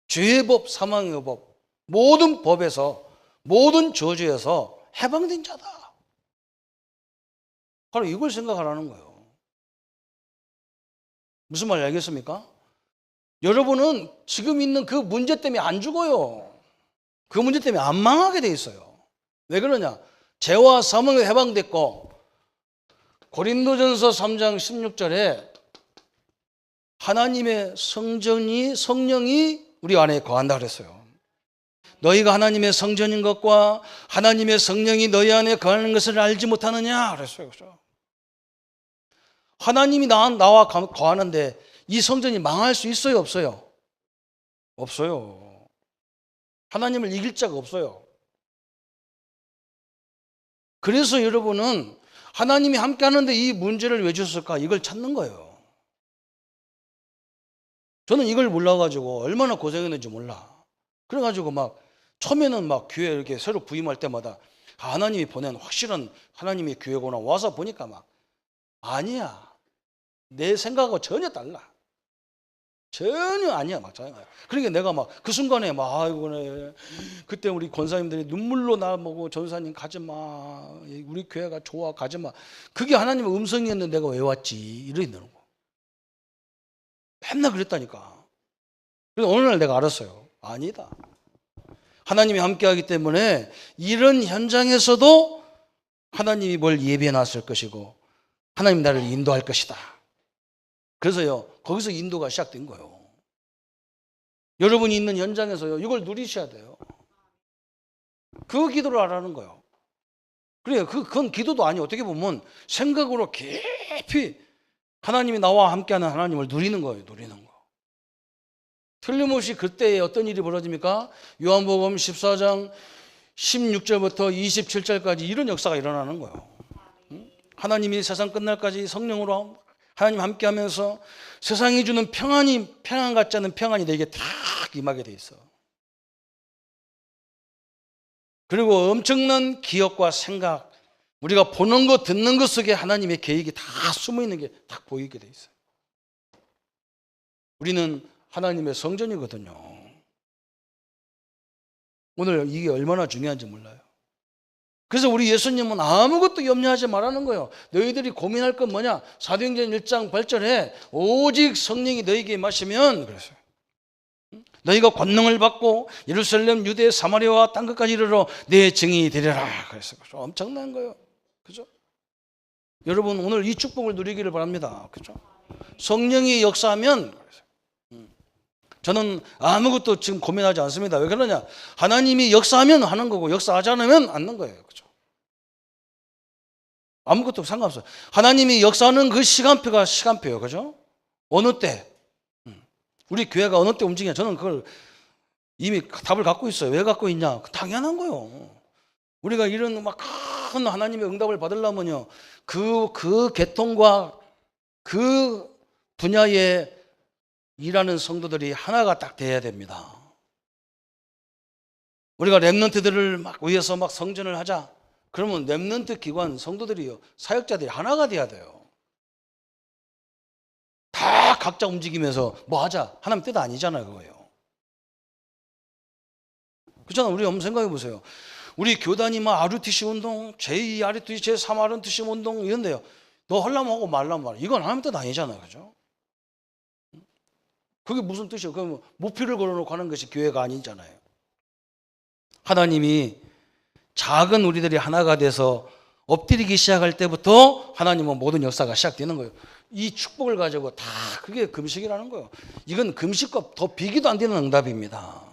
죄의 법, 사망의 법, 모든 법에서, 모든 저주에서 해방된 자다. 바로 이걸 생각하라는 거예요. 무슨 말인지 알겠습니까? 여러분은 지금 있는 그 문제 때문에 안 죽어요. 그 문제 때문에 안 망하게 돼 있어요. 왜 그러냐? 죄와 사망에 해방됐고, 고린도전서 3장 16절에 하나님의 성령이 우리 안에 거한다 그랬어요. 너희가 하나님의 성전인 것과 하나님의 성령이 너희 안에 거하는 것을 알지 못하느냐 그랬어요. 그렇죠? 하나님이 나와 거하는데 이 성전이 망할 수 있어요, 없어요? 없어요. 하나님을 이길 자가 없어요. 그래서 여러분은 하나님이 함께 하는데 이 문제를 왜 주셨을까? 이걸 찾는 거예요. 저는 이걸 몰라가지고 얼마나 고생했는지 몰라. 그래가지고 막 처음에는 막 교회 이렇게 새로 부임할 때마다 하나님이 보낸 확실한 하나님의 교회구나 와서 보니까 막 아니야. 내 생각하고 전혀 달라. 전혀 아니야. 막 그러니까 내가 막 그 순간에 막 아이고 그때 우리 권사님들이 눈물로 나보고 전사님 가지 마. 우리 교회가 좋아 가지 마. 그게 하나님의 음성이었는데 내가 왜 왔지? 이러는 거. 맨날 그랬다니까. 그래서 어느 날 내가 알았어요. 아니다. 하나님이 함께하기 때문에 이런 현장에서도 하나님이 뭘 예비해 놨을 것이고 하나님 나를 인도할 것이다. 그래서요, 거기서 인도가 시작된 거예요. 여러분이 있는 현장에서요, 이걸 누리셔야 돼요. 그 기도를 하라는 거예요. 그래요. 그건 기도도 아니에요. 어떻게 보면 생각으로 깊이 하나님이 나와 함께하는 하나님을 누리는 거예요. 누리는 거. 틀림없이 그때에 어떤 일이 벌어집니까? 요한복음 14장 16절부터 27절까지 이런 역사가 일어나는 거예요. 하나님이 세상 끝날까지 성령으로 하나님 함께하면서 세상이 주는 평안 같지 않은 평안이 내게 딱 임하게 돼 있어. 그리고 엄청난 기억과 생각, 우리가 보는 것, 듣는 것 속에 하나님의 계획이 다 숨어 있는 게 딱 보이게 돼 있어요. 우리는 하나님의 성전이거든요. 오늘 이게 얼마나 중요한지 몰라요. 그래서 우리 예수님은 아무것도 염려하지 말라는 거예요. 너희들이 고민할 건 뭐냐? 사도행전 1장 8절에 오직 성령이 너희에게 임하시면 그랬어요. 너희가 권능을 받고 예루살렘, 유대, 사마리아와 땅 끝까지 이르러 내 증인이 되리라. 그랬어요. 엄청난 거예요. 그죠? 여러분 오늘 이 축복을 누리기를 바랍니다. 그죠? 성령이 역사하면 저는 아무것도 지금 고민하지 않습니다. 왜 그러냐? 하나님이 역사하면 하는 거고 역사하지 않으면 않는 거예요. 그죠? 아무것도 상관없어요. 하나님이 역사하는 그 시간표가 시간표예요. 그죠? 어느 때 우리 교회가 어느 때 움직이냐? 저는 그걸 이미 답을 갖고 있어요. 왜 갖고 있냐? 당연한 거예요. 우리가 이런 막 큰 하나님의 응답을 받으려면요, 그 계통과 그 분야에 일하는 성도들이 하나가 딱 돼야 됩니다. 우리가 렘넌트들을 막 위해서 막 성전을 하자. 그러면 렘넌트 기관 성도들이요, 사역자들이 하나가 돼야 돼요. 다 각자 움직이면서 뭐 하자, 하나님 뜻 아니잖아요, 그거예요. 그렇잖아. 우리 한번 생각해 보세요. 우리 교단이 막 RUTC 운동, 제2 RUTC, 제3 RUTC 운동 이런데요, 너 하려면 하고 말라면 말아. 이건 하나님 뜻 아니잖아요, 그죠? 그게 무슨 뜻이에요? 그럼 목표를 걸어놓고 하는 것이 교회가 아니잖아요. 하나님이 작은 우리들이 하나가 돼서 엎드리기 시작할 때부터 하나님은 모든 역사가 시작되는 거예요. 이 축복을 가지고 다 그게 금식이라는 거예요. 이건 금식과 더 비교도 안 되는 응답입니다.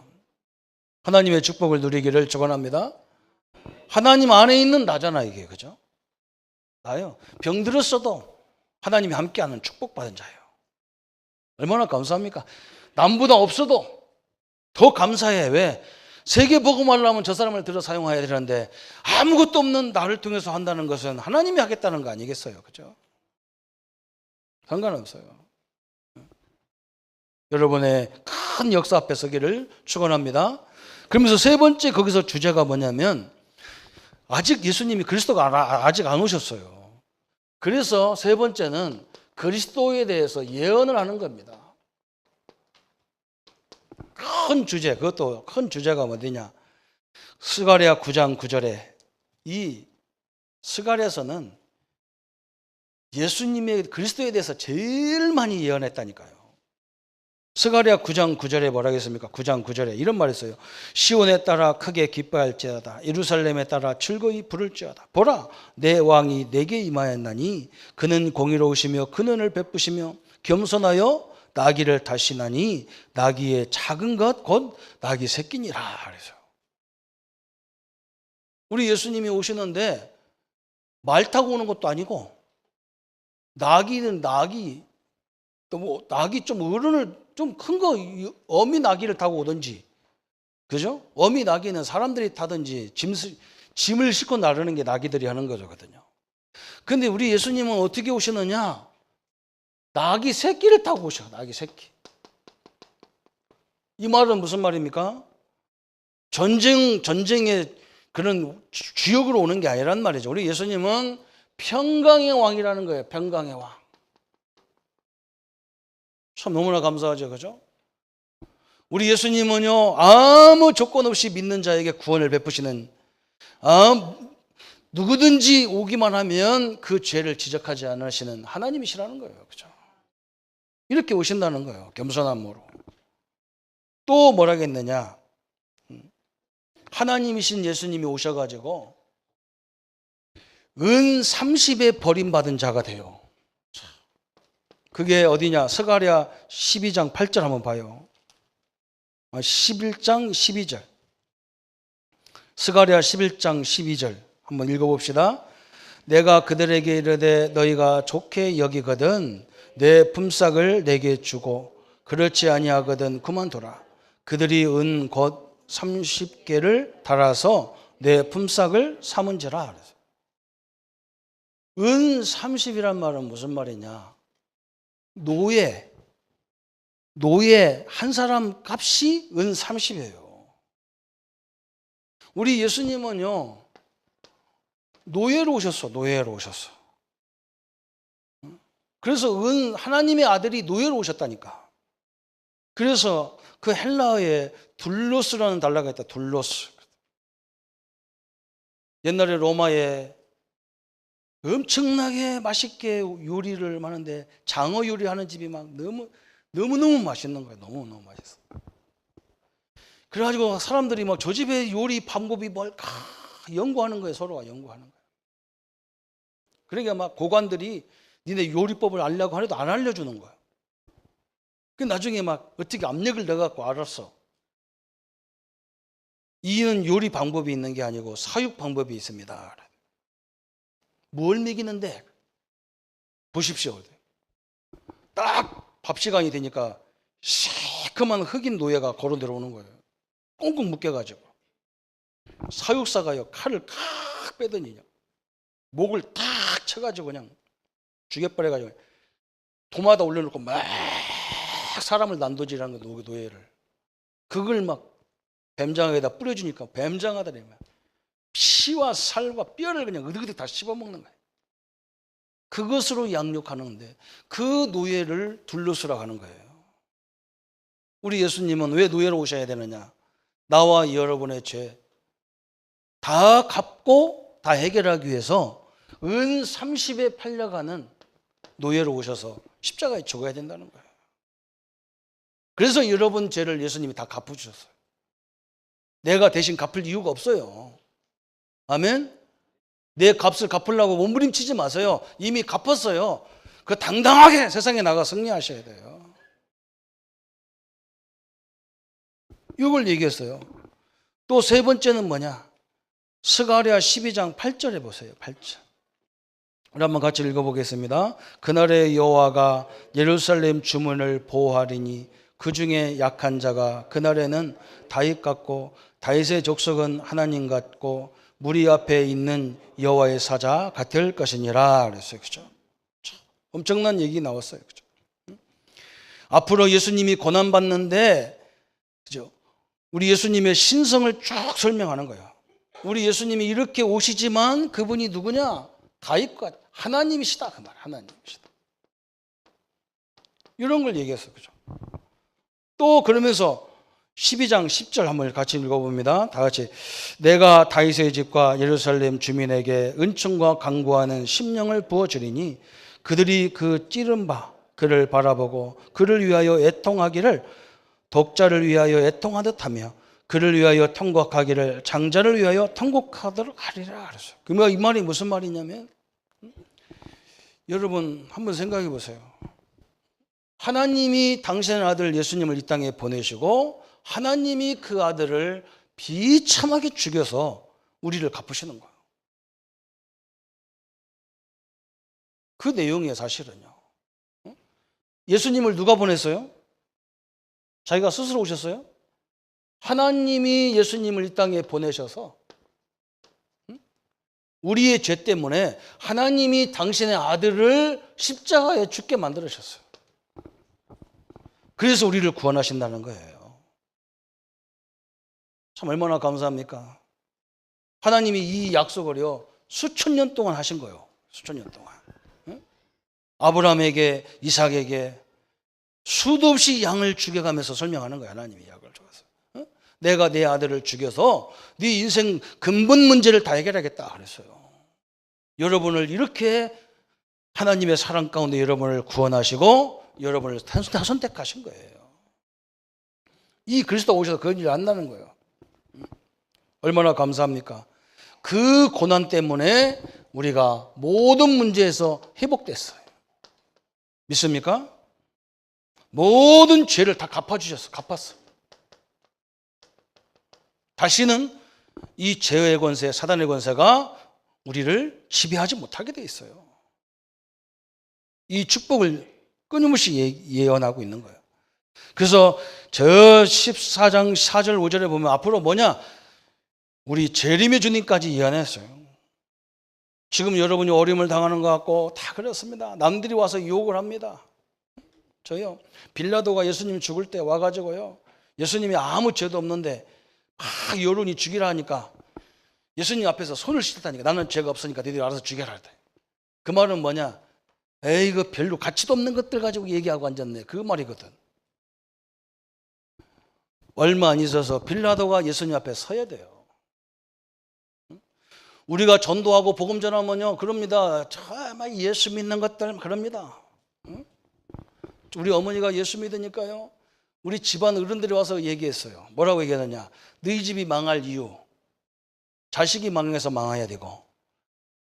하나님의 축복을 누리기를 축원합니다. 하나님 안에 있는 나잖아, 이게. 그죠? 나요. 병들었어도 하나님이 함께하는 축복받은 자예요. 얼마나 감사합니까? 남보다 없어도 더 감사해. 왜? 세계 복음하려면 저 사람을 들어 사용해야 되는데 아무것도 없는 나를 통해서 한다는 것은 하나님이 하겠다는 거 아니겠어요? 그죠? 상관없어요. 여러분의 큰 역사 앞에 서기를 축원합니다. 그러면서 세 번째 거기서 주제가 뭐냐면, 아직 예수님이 그리스도가 아직 안 오셨어요. 그래서 세 번째는 그리스도에 대해서 예언을 하는 겁니다. 큰 주제, 그것도 큰 주제가 어디냐? 스가랴 9장 9절에 이 스가랴에서는 예수님의 그리스도에 대해서 제일 많이 예언했다니까요. 스가랴 9장 9절에 뭐라 했습니까? 9장 9절에 이런 말이 있어요. 시온에 따라 크게 기뻐할지어다. 예루살렘에 따라 즐거이 부를지어다. 보라, 내 왕이 내게 임하였나니 그는 공의로우시며 근은을 베푸시며 겸손하여 나귀를 타시나니 나귀의 작은 것 곧 나귀 새끼니라. 그래서 우리 예수님이 오시는데 말 타고 오는 것도 아니고, 나귀는 나귀, 또 뭐 나귀 좀 어른을 좀 큰 거, 어미 나귀를 타고 오든지, 그죠? 어미 나귀는 사람들이 타든지 짐을 싣고 나르는 게 나귀들이 하는 거거든요. 근데 우리 예수님은 어떻게 오시느냐? 나귀 새끼를 타고 오셔. 나귀 새끼. 이 말은 무슨 말입니까? 전쟁의 그런 주역으로 오는 게 아니란 말이죠. 우리 예수님은 평강의 왕이라는 거예요. 평강의 왕. 참 너무나 감사하죠, 그죠? 우리 예수님은요, 아무 조건 없이 믿는 자에게 구원을 베푸시는, 누구든지 오기만 하면 그 죄를 지적하지 않으시는 하나님이시라는 거예요, 그죠? 이렇게 오신다는 거예요, 겸손함으로. 또 뭐라겠느냐? 하나님이신 예수님이 오셔가지고 은 30에 버림받은 자가 돼요. 그게 어디냐? 스가랴 12장 8절 한번 봐요. 11장 12절. 스가랴 11장 12절 한번 읽어봅시다. 내가 그들에게 이르되 너희가 좋게 여기거든 내 품삯을 내게 주고 그렇지 아니하거든 그만둬라. 그들이 은 곧 30개를 달아서 내 품삯을 삼은지라. 은 30이란 말은 무슨 말이냐? 노예 한 사람 값이 은 30이에요. 우리 예수님은요, 노예로 오셨어. 노예로 오셨어. 그래서 하나님의 아들이 노예로 오셨다니까. 그래서 그 헬라어에 둘로스라는 단어가 있다. 둘로스. 옛날에 로마에 엄청나게 맛있게 요리를 하는데 장어 요리하는 집이 막 너무너무 맛있는 거예요. 너무너무 맛있어. 그래가지고 사람들이 막 저 집의 요리 방법이 뭘까 연구하는 거예요. 서로가 연구하는 거예요. 그러니까 막 고관들이 니네 요리법을 알려고 하려도 안 알려주는 거예요. 그 나중에 막 어떻게 압력을 넣어갖고 알았어. 이는 요리 방법이 있는 게 아니고 사육 방법이 있습니다. 뭘 먹이는데? 보십시오. 딱 밥 시간이 되니까 시커먼 흑인 노예가 걸어 들어오는 거예요. 꽁꽁 묶여가지고. 사육사가요, 칼을 칵 빼더니 목을 탁 쳐가지고 그냥 죽여버려가지고 도마다 올려놓고 막 사람을 난도질하는 거예요, 노예를. 그걸 막 뱀장어에다 뿌려주니까 뱀장어들이 피와 살과 뼈를 그냥 으득으득 다 씹어먹는 거예요. 그것으로 양육하는데 그 노예를 둘러쓰라 하는 거예요. 우리 예수님은 왜 노예로 오셔야 되느냐? 나와 여러분의 죄 다 갚고 다 해결하기 위해서 은 30에 팔려가는 노예로 오셔서 십자가에 죽어야 된다는 거예요. 그래서 여러분 죄를 예수님이 다 갚아주셨어요. 내가 대신 갚을 이유가 없어요. 아멘? 내 값을 갚으려고 몸부림치지 마세요. 이미 갚았어요. 그 당당하게 세상에 나가 승리하셔야 돼요. 이걸 얘기했어요. 또 세 번째는 뭐냐? 스가랴 12장 8절에 보세요. 8절. 우리 한번 같이 읽어보겠습니다. 그날에 여호와가 예루살렘 주문을 보호하리니 그 중에 약한 자가 그날에는 다윗 같고 다윗의 족속은 하나님 같고 무리 앞에 있는 여호와의 사자 같을 것이니라 그랬어요. 그죠? 엄청난 얘기 나왔어요. 그죠? 앞으로 예수님이 고난 받는데, 그죠? 우리 예수님의 신성을 쭉 설명하는 거예요. 우리 예수님이 이렇게 오시지만 그분이 누구냐? 다윗과 하나님이시다. 그 말, 하나님이시다. 이런 걸 얘기했어요. 그죠? 또 그러면서 12장 10절 한번 같이 읽어봅니다. 다 같이. 내가 다윗의 집과 예루살렘 주민에게 은총과 강구하는 심령을 부어주리니 그들이 그 찌른 바 그를 바라보고 그를 위하여 애통하기를 독자를 위하여 애통하듯 하며 그를 위하여 통곡하기를 장자를 위하여 통곡하도록 하리라 그랬어요. 그러면 이 말이 무슨 말이냐면, 여러분 한번 생각해 보세요. 하나님이 당신의 아들 예수님을 이 땅에 보내시고 하나님이 그 아들을 비참하게 죽여서 우리를 갚으시는 거예요. 그 내용이에요. 사실은요. 예수님을 누가 보냈어요? 자기가 스스로 오셨어요? 하나님이 예수님을 이 땅에 보내셔서 우리의 죄 때문에 하나님이 당신의 아들을 십자가에 죽게 만들으셨어요. 그래서 우리를 구원하신다는 거예요. 참 얼마나 감사합니까? 하나님이 이 약속을요 수천 년 동안 하신 거예요. 수천 년 동안. 아브라함에게, 이삭에게 수도 없이 양을 죽여가면서 설명하는 거예요. 하나님이 약을 줘서. 내가 내 아들을 죽여서 네 인생 근본 문제를 다 해결하겠다 그랬어요. 여러분을 이렇게 하나님의 사랑 가운데 여러분을 구원하시고 여러분을 다 선택하신 거예요. 이 그리스도 오셔서 그런 일이 안 나는 거예요. 얼마나 감사합니까? 그 고난 때문에 우리가 모든 문제에서 회복됐어요. 믿습니까? 모든 죄를 다 갚아주셨어. 갚았어. 다시는 이 죄의 권세, 사단의 권세가 우리를 지배하지 못하게 돼 있어요. 이 축복을 끊임없이 예언하고 있는 거예요. 그래서 저 14장 4절 5절에 보면 앞으로 뭐냐? 우리 재림의 주님까지 예언했어요. 지금 여러분이 어려움을 당하는 것 같고 다 그렇습니다. 남들이 와서 유혹을 합니다. 저요, 빌라도가 예수님 죽을 때 와가지고요, 예수님이 아무 죄도 없는데 막 여론이 죽이라 하니까 예수님 앞에서 손을 씻었다니까. 나는 죄가 없으니까 너희들이 알아서 죽여라. 그 말은 뭐냐? 에이, 이거 별로 가치도 없는 것들 가지고 얘기하고 앉았네. 그 말이거든. 얼마 안 있어서 빌라도가 예수님 앞에 서야 돼요. 우리가 전도하고 복음 전하면요, 그럽니다. 정말 예수 믿는 것들 그럽니다. 우리 어머니가 예수 믿으니까요, 우리 집안 어른들이 와서 얘기했어요. 뭐라고 얘기하느냐? 너희 집이 망할 이유, 자식이 망해서 망해야 되고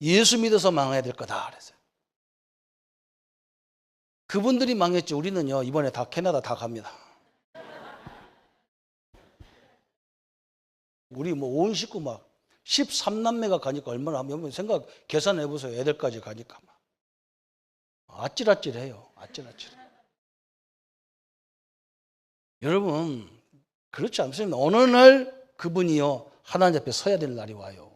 예수 믿어서 망해야 될 거다 그랬어요. 그분들이 망했지 우리는요 이번에 다 캐나다 다 갑니다. 우리 뭐 온 식구 막 13남매가 가니까 얼마나 하면 생각 계산해 보세요. 애들까지 가니까 막 아찔아찔해요. 아찔아찔해. 여러분 그렇지 않습니다. 어느 날 그분이요 하나님 앞에 서야 될 날이 와요.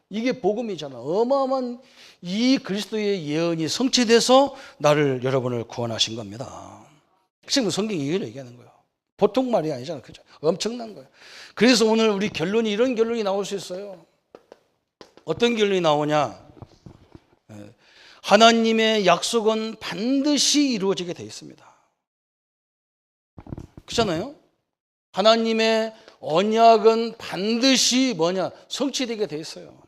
이게 복음이잖아. 어마어마한 이 그리스도의 예언이 성취돼서 나를 여러분을 구원하신 겁니다. 지금 성경이 이걸 얘기하는 거예요. 보통 말이 아니잖아요. 그죠? 엄청난 거예요. 그래서 오늘 우리 결론이 이런 결론이 나올 수 있어요. 어떤 결론이 나오냐? 하나님의 약속은 반드시 이루어지게 되어 있습니다. 그렇잖아요? 하나님의 언약은 반드시 성취되게 되어 있어요.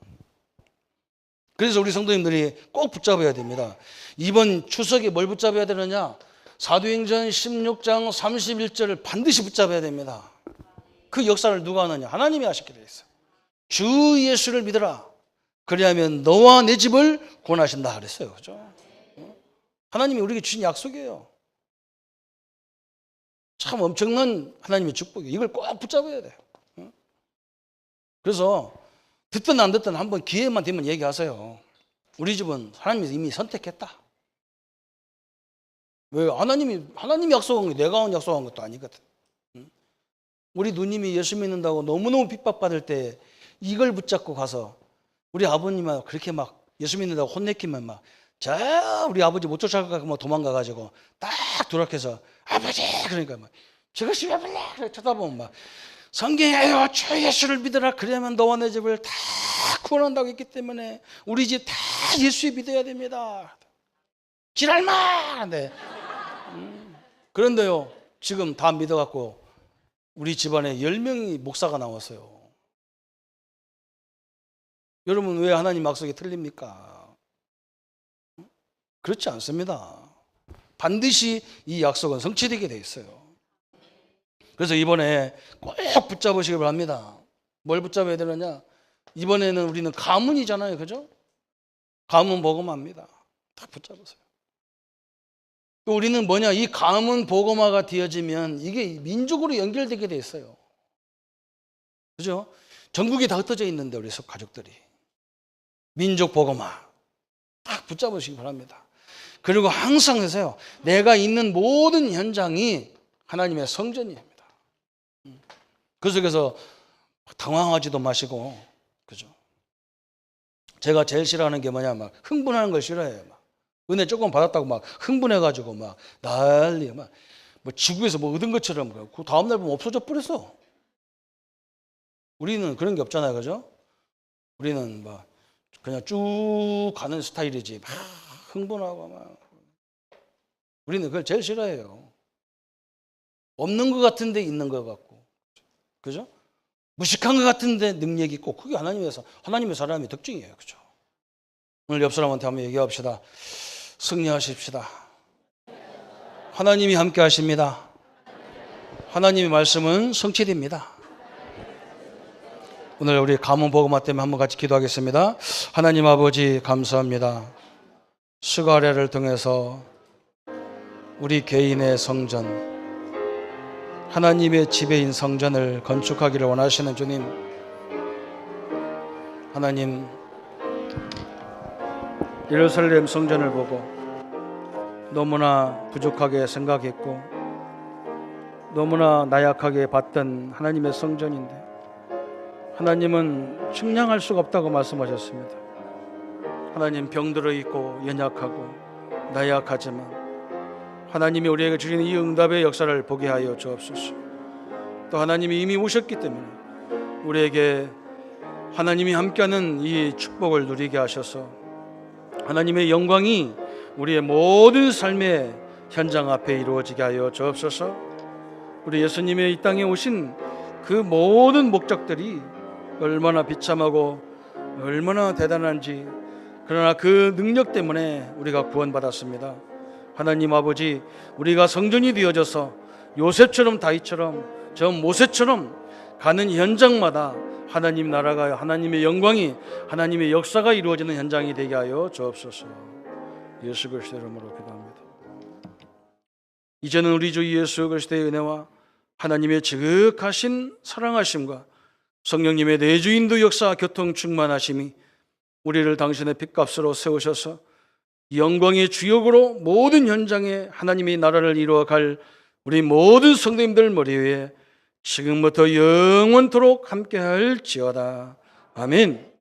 그래서 우리 성도님들이 꼭 붙잡아야 됩니다. 이번 추석에 뭘 붙잡아야 되느냐? 사도행전 16장 31절을 반드시 붙잡아야 됩니다. 그 역사를 누가 하느냐? 하나님이 하셨게 되어 있어요. 주 예수를 믿으라. 그리하면 너와 내 집을 구원하신다 그랬어요. 그죠? 하나님이 우리에게 주신 약속이에요. 참 엄청난 하나님의 축복이에요. 이걸 꼭 붙잡아야 돼요. 그래서 듣든 안 듣든 한번 기회만 되면 얘기하세요. 우리 집은 하나님이 이미 선택했다. 왜? 하나님이 약속한 게 내가 약속한 것도 아니거든. 우리 누님이 예수 믿는다고 너무너무 핍박받을 때 이걸 붙잡고 가서 우리 아버님은 그렇게 막 예수 믿는다고 혼내키면 우리 아버지 못 쫓아가고 막 도망가가지고 딱 도락해서 아버지 그러니까 저것이 왜 불래? 그래 쳐다보면 성경에요 주 예수를 믿으라 그러면 너와 내 집을 다 구원한다고 했기 때문에 우리 집 다 예수 믿어야 됩니다. 지랄마! 그런데요 지금 다 믿어갖고 우리 집안에 10명이 목사가 나왔어요. 여러분 왜 하나님 약속이 틀립니까? 그렇지 않습니다. 반드시 이 약속은 성취되게 돼 있어요. 그래서 이번에 꼭 붙잡으시기 바랍니다. 뭘 붙잡아야 되느냐? 이번에는 우리는 가문이잖아요. 그죠? 가문 복음화입니다. 다 붙잡으세요. 또 우리는 이 가문 복음화가 되어지면 이게 민족으로 연결되게 돼 있어요. 그죠? 전국이 다 흩어져 있는데 우리 가족들이. 민족 복음화 딱 붙잡으시기 바랍니다. 그리고 항상 하세요. 내가 있는 모든 현장이 하나님의 성전입니다. 그 속에서 당황하지도 마시고, 그죠? 제가 제일 싫어하는 게 흥분하는 걸 싫어해요. 은혜 조금 받았다고 흥분해가지고 난리, 지구에서 얻은 것처럼 그 다음날 보면 없어져 버렸어. 우리는 그런 게 없잖아요. 그죠? 우리는 그냥 쭉 가는 스타일이지. 흥분하고 우리는 그걸 제일 싫어해요. 없는 것 같은데 있는 것 같고. 그죠? 무식한 것 같은데 능력이 있고. 그게 하나님의 사람의 특징이에요. 그죠? 오늘 옆 사람한테 한번 얘기합시다. 승리하십시다. 하나님이 함께 하십니다. 하나님의 말씀은 성취됩니다. 오늘 우리 가문 복음화 때문에 한번 같이 기도하겠습니다. 하나님 아버지 감사합니다. 수가래를 통해서 우리 개인의 성전, 하나님의 지배인 성전을 건축하기를 원하시는 주님, 하나님 예루살렘 성전을 보고 너무나 부족하게 생각했고 너무나 나약하게 봤던 하나님의 성전인데 하나님은 측량할 수가 없다고 말씀하셨습니다. 하나님 병들어 있고 연약하고 나약하지만 하나님이 우리에게 주시는 이 응답의 역사를 보게 하여 주옵소서. 또 하나님이 이미 오셨기 때문에 우리에게 하나님이 함께하는 이 축복을 누리게 하셔서 하나님의 영광이 우리의 모든 삶의 현장 앞에 이루어지게 하여 주옵소서. 우리 예수님의 이 땅에 오신 그 모든 목적들이 얼마나 비참하고 얼마나 대단한지, 그러나 그 능력 때문에 우리가 구원받았습니다. 하나님 아버지, 우리가 성전이 되어져서 요셉처럼 다윗처럼 저 모세처럼 가는 현장마다 하나님 나라가, 하나님의 영광이, 하나님의 역사가 이루어지는 현장이 되게 하여 주옵소서. 예수 그리스도의 이름으로 기도합니다. 이제는 우리 주 예수 그리스도의 은혜와 하나님의 지극하신 사랑하심과 성령님의 내주인도 역사 교통 충만하심이 우리를 당신의 핏값으로 세우셔서 영광의 주역으로 모든 현장에 하나님의 나라를 이루어갈 우리 모든 성도님들 머리 위에 지금부터 영원토록 함께할지어다. 아멘.